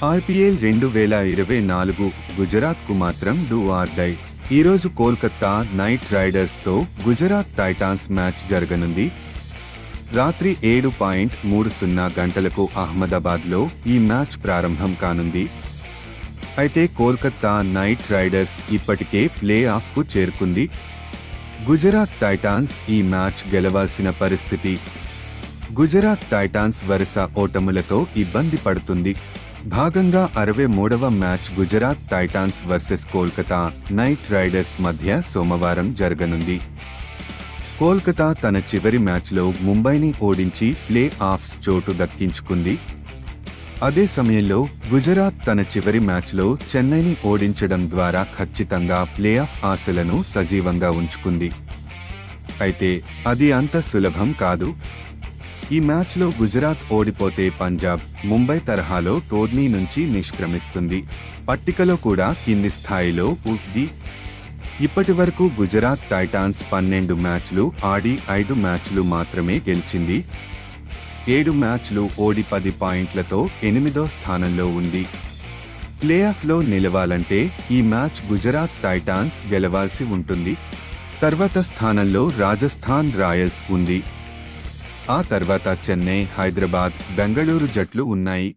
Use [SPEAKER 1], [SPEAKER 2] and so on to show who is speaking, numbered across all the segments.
[SPEAKER 1] IPL 2024 గుజరాత్కు మాత్రం do or die. ఈరోజు Kolkata knight రైడర్స్తో గుజరాత్ టైటాన్స్ మ్యాచ్ జరగనుంది. రాత్రి 7:30 గంటలకు అహ్మదాబాద్లో ఈ మ్యాచ్ ప్రారంభం కానుంది. అయితే కోల్కతా నైట్ రైడర్స్ ఇప్పటికే ప్లే ఆఫ్కు చేరుకుంది. గుజరాత్ టైటాన్స్ ఈ మ్యాచ్ గెలవాల్సిన పరిస్థితి. గుజరాత్ టైటాన్స్ వరుస ఓటములతో ఇబ్బంది పడుతుంది. భాగంగా 63వ match Gujarat titans versus Kolkata knight riders మధ్య సోమవారం జరగనుంది. కోల్కతా తన చివరి మ్యాచ్లో ముంబైని ఓడించి ప్లే ఆఫ్స్ చోటు దక్కించుకుంది. అదే సమయంలో గుజరాత్ తన చివరి మ్యాచ్లో చెన్నైని ఓడించడం ద్వారా ఖచ్చితంగా ప్లే ఆఫ్ ఆశలను సజీవంగా ఉంచుకుంది. అయితే అది అంత సులభం కాదు. ఈ మ్యాచ్లో గుజరాత్ ఓడిపోతే పంజాబ్, ముంబై తరహాలో టోర్నీ నుంచి నిష్క్రమిస్తుంది. పట్టికలో కూడా కింది స్థాయిలో ఉంది. ఇప్పటివరకు గుజరాత్ టైటాన్స్ 12 మ్యాచ్లు ఆడి 5 మ్యాచ్లు మాత్రమే గెలిచింది. 7 మ్యాచ్లు ఓడి 10 పాయింట్లతో 8వ స్థానంలో ఉంది. ప్లే ఆఫ్లో నిలవాలంటే ఈ మ్యాచ్ గుజరాత్ టైటాన్స్ గెలవాల్సి ఉంటుంది. తర్వాత స్థానంలో రాజస్థాన్ రాయల్స్ ఉంది. ఆ తర్వాత చెన్నై, హైదరాబాద్, బెంగళూరు జట్లు ఉన్నాయి.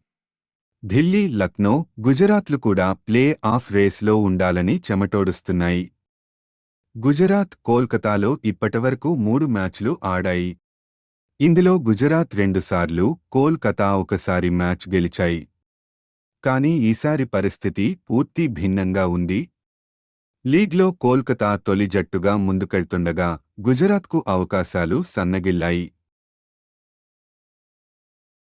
[SPEAKER 1] ఢిల్లీ, లక్నో, గుజరాత్లు కూడా ప్లే ఆఫ్ రేస్లో ఉండాలని చెమటోడుస్తున్నాయి. గుజరాత్, కోల్కతాలో ఇప్పటివరకు 3 మ్యాచ్లు ఆడాయి. ఇందులో గుజరాత్ 2 సార్లు, కోల్కతా ఒకసారి మ్యాచ్ గెలిచాయి. కానీ ఈసారి పరిస్థితి పూర్తి భిన్నంగా ఉంది. లీగ్లో కోల్కతా తొలి జట్టుగా ముందుకెళ్తుండగా గుజరాత్కు అవకాశాలు సన్నగిల్లాయి.